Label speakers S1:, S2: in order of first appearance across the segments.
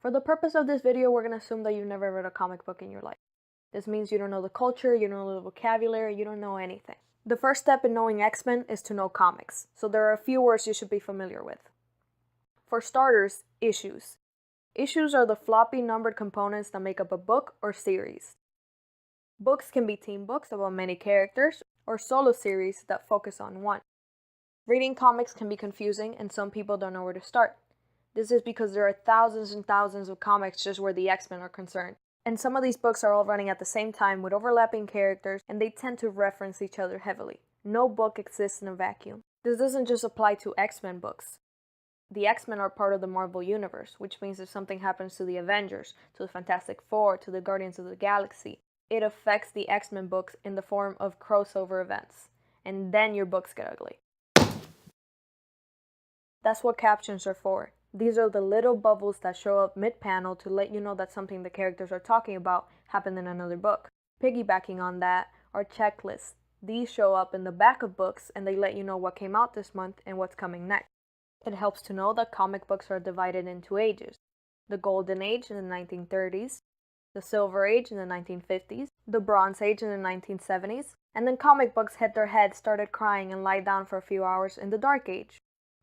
S1: For the purpose of this video, we're going to assume that you've never read a comic book in your life. This means you don't know the culture, you don't know the vocabulary, you don't know anything. The first step in knowing X-Men is to know comics, so there are a few words you should be familiar with. For starters, issues. Issues are the floppy numbered components that make up a book or series. Books can be team books about many characters, or solo series that focus on one. Reading comics can be confusing and some people don't know where to start. This is because there are thousands and thousands of comics just where the X-Men are concerned. And some of these books are all running at the same time with overlapping characters, and they tend to reference each other heavily. No book exists in a vacuum. This doesn't just apply to X-Men books. The X-Men are part of the Marvel Universe, which means if something happens to the Avengers, to the Fantastic Four, to the Guardians of the Galaxy, it affects the X-Men books in the form of crossover events. And then your books get ugly. That's what captions are for. These are the little bubbles that show up mid-panel to let you know that something the characters are talking about happened in another book. Piggybacking on that are checklists. These show up in the back of books and they let you know what came out this month and what's coming next. It helps to know that comic books are divided into ages. The Golden Age in the 1930s, the Silver Age in the 1950s, the Bronze Age in the 1970s, and then comic books hit their heads, started crying, and lied down for a few hours in the Dark Age.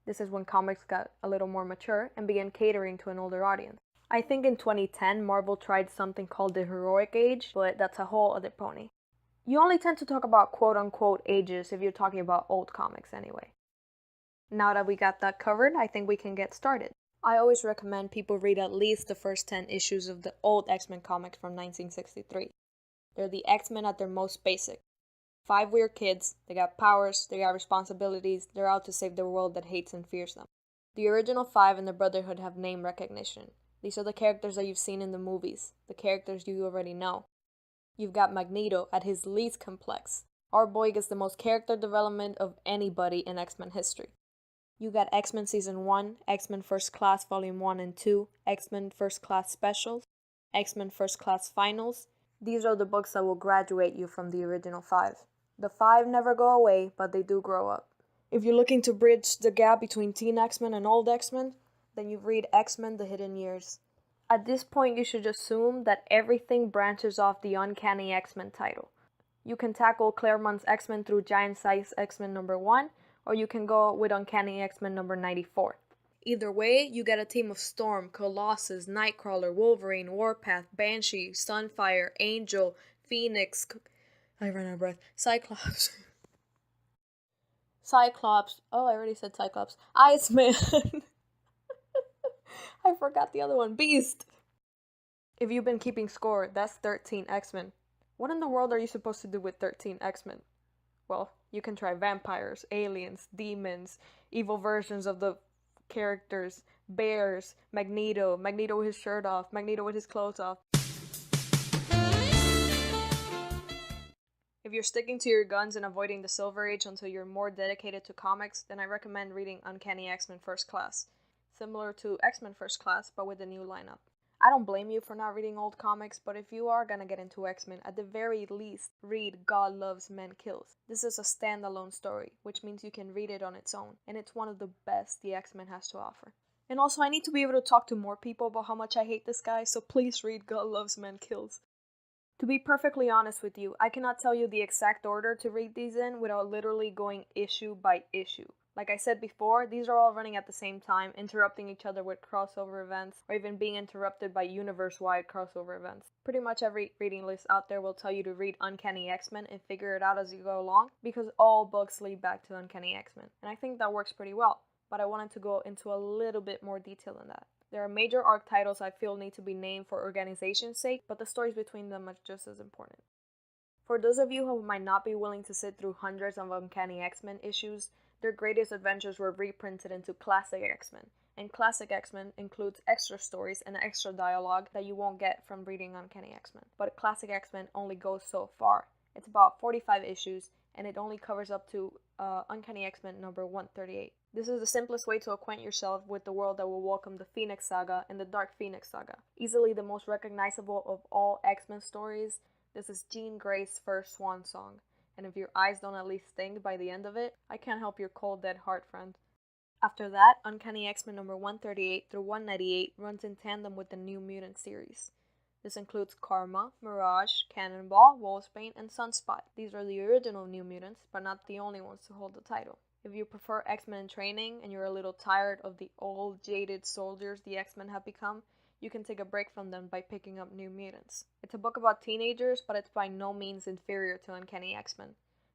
S1: This is when comics got a little more mature and began catering to an older audience. I think in 2010, Marvel tried something called the Heroic Age, but that's a whole other pony. You only tend to talk about quote-unquote ages if you're talking about old comics anyway. Now that we got that covered, I think we can get started. I always recommend people read at least the first 10 issues of the old X-Men comics from 1963. They're the X-Men at their most basic. 5 weird kids, they got powers, they got responsibilities, they're out to save the world that hates and fears them. The original 5 and the Brotherhood have name recognition. These are the characters that you've seen in the movies, the characters you already know. You've got Magneto at his least complex. Our boy gets the most character development of anybody in X-Men history. You got X-Men Season 1, X-Men First Class Volume 1 and 2, X-Men First Class Specials, X-Men First Class Finals. These are the books that will graduate you from the original 5. The 5 never go away, but they do grow up. If you're looking to bridge the gap between teen X-Men and old X-Men, then you read X-Men The Hidden Years. At this point, you should assume that everything branches off the Uncanny X-Men title. You can tackle Claremont's X-Men through Giant Size X-Men number 1, or you can go with Uncanny X-Men number 94. Either way, you get a team of Storm, Colossus, Nightcrawler, Wolverine, Warpath, Banshee, Sunfire, Angel, Phoenix... I ran out of breath. Cyclops. Oh, I already said Cyclops. Iceman. I forgot the other one. Beast. If you've been keeping score, that's 13 X-Men. What in the world are you supposed to do with 13 X-Men? Well, you can try vampires, aliens, demons, evil versions of the characters, bears, Magneto with his shirt off, Magneto with his clothes off. If you're sticking to your guns and avoiding the Silver Age until you're more dedicated to comics, then I recommend reading Uncanny X-Men First Class. Similar to X-Men First Class, but with a new lineup. I don't blame you for not reading old comics, but if you are gonna get into X-Men, at the very least, read God Loves, Men Kills. This is a standalone story, which means you can read it on its own, and it's one of the best the X-Men has to offer. And also, I need to be able to talk to more people about how much I hate this guy, so please read God Loves, Men Kills. To be perfectly honest with you, I cannot tell you the exact order to read these in without literally going issue by issue. Like I said before, these are all running at the same time, interrupting each other with crossover events, or even being interrupted by universe-wide crossover events. Pretty much every reading list out there will tell you to read Uncanny X-Men and figure it out as you go along, because all books lead back to Uncanny X-Men. And I think that works pretty well, but I wanted to go into a little bit more detail than that. There are major arc titles I feel need to be named for organization's sake, but the stories between them are just as important. For those of you who might not be willing to sit through hundreds of Uncanny X-Men issues, their greatest adventures were reprinted into Classic X-Men, and Classic X-Men includes extra stories and extra dialogue that you won't get from reading Uncanny X-Men. But Classic X-Men only goes so far. It's about 45 issues, and it only covers up to Uncanny X-Men number 138. This is the simplest way to acquaint yourself with the world that will welcome the Phoenix Saga and the Dark Phoenix Saga. Easily the most recognizable of all X-Men stories, this is Jean Grey's first swan song. And if your eyes don't at least sting by the end of it, I can't help your cold dead heart, friend. After that, Uncanny X-Men number 138 through 198 runs in tandem with the New Mutant series. This includes Karma, Mirage, Cannonball, Wolfsbane, and Sunspot. These are the original New Mutants, but not the only ones to hold the title. If you prefer X-Men in training and you're a little tired of the old, jaded soldiers the X-Men have become, you can take a break from them by picking up New Mutants. It's a book about teenagers, but it's by no means inferior to Uncanny X-Men.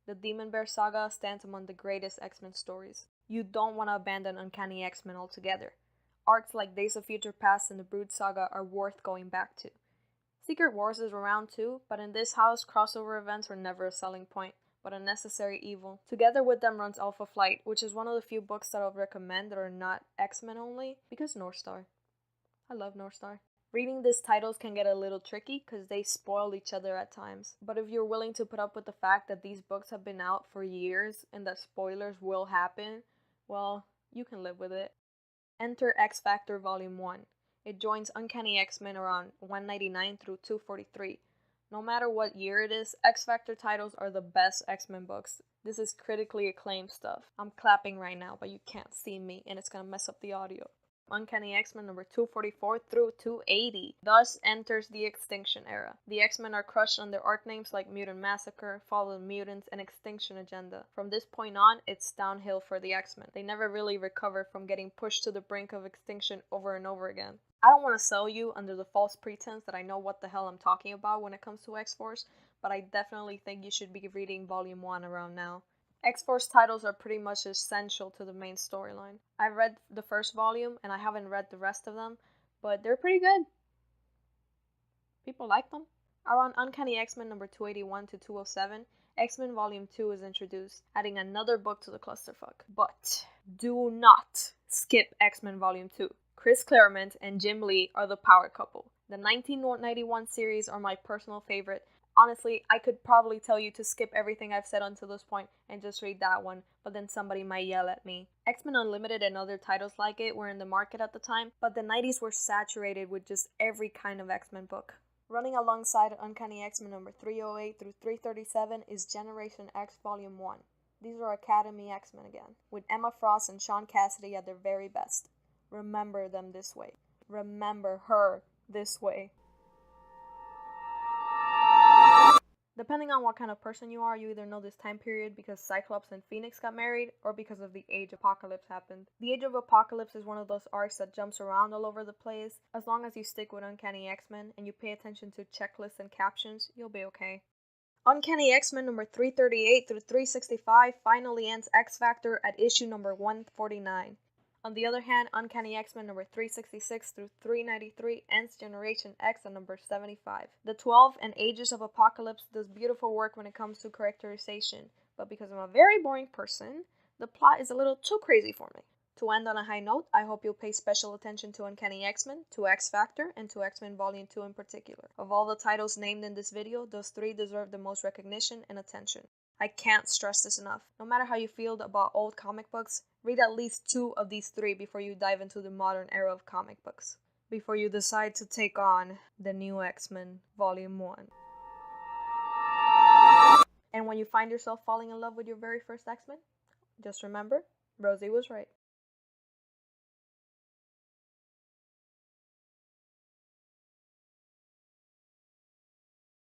S1: The Demon Bear saga stands among the greatest X-Men stories. You don't want to abandon Uncanny X-Men altogether. Arcs like Days of Future Past and the Brood saga are worth going back to. Secret Wars is around too, but in this house, crossover events were never a selling point, but a necessary evil. Together with them runs Alpha Flight, which is one of the few books that I'll recommend that are not X-Men only, because Northstar. I love Northstar. Reading these titles can get a little tricky because they spoil each other at times, but if you're willing to put up with the fact that these books have been out for years and that spoilers will happen, well, you can live with it. Enter X Factor Volume 1. It joins Uncanny X-Men around 199 through 243. No matter what year it is, X Factor titles are the best X-Men books. This is critically acclaimed stuff. I'm clapping right now, but you can't see me, and it's gonna mess up the audio. Uncanny X-Men number 244 through 280 thus enters the Extinction Era. The X-Men are crushed under arc names like Mutant Massacre, Fallen Mutants, and Extinction Agenda. From this point on, it's downhill for the X-Men. They never really recover from getting pushed to the brink of extinction over and over again. I don't want to sell you under the false pretense that I know what the hell I'm talking about when it comes to X-Force, but I definitely think you should be reading Volume 1 around now. X-Force titles are pretty much essential to the main storyline. I've read the first volume, and I haven't read the rest of them, but they're pretty good. People like them. Around Uncanny X-Men number 281 to 207, X-Men Volume 2 is introduced, adding another book to the clusterfuck. But do not skip X-Men Volume 2. Chris Claremont and Jim Lee are the power couple. The 1991 series are my personal favorite. Honestly, I could probably tell you to skip everything I've said until this point and just read that one, but then somebody might yell at me. X-Men Unlimited and other titles like it were in the market at the time, but the 90s were saturated with just every kind of X-Men book. Running alongside Uncanny X-Men number 308 through 337 is Generation X Volume 1. These are Academy X-Men again, with Emma Frost and Sean Cassidy at their very best. Remember them this way. Remember her this way. Depending on what kind of person you are, you either know this time period because Cyclops and Phoenix got married, or because of the Age of Apocalypse happened. The Age of Apocalypse is one of those arcs that jumps around all over the place. As long as you stick with Uncanny X-Men and you pay attention to checklists and captions, you'll be okay. Uncanny X-Men number 338 through 365 finally ends X Factor at issue number 149. On the other hand, Uncanny X-Men number 366 through 393 ends Generation X at number 75. The 12 and Ages of Apocalypse does beautiful work when it comes to characterization, but because I'm a very boring person, the plot is a little too crazy for me. To end on a high note, I hope you'll pay special attention to Uncanny X-Men, to X Factor, and to X-Men Volume 2 in particular. Of all the titles named in this video, those three deserve the most recognition and attention. I can't stress this enough. No matter how you feel about old comic books, read at least 2 of these 3 before you dive into the modern era of comic books. Before you decide to take on the new X-Men Volume 1. And when you find yourself falling in love with your very first X-Men, just remember, Rosie was right.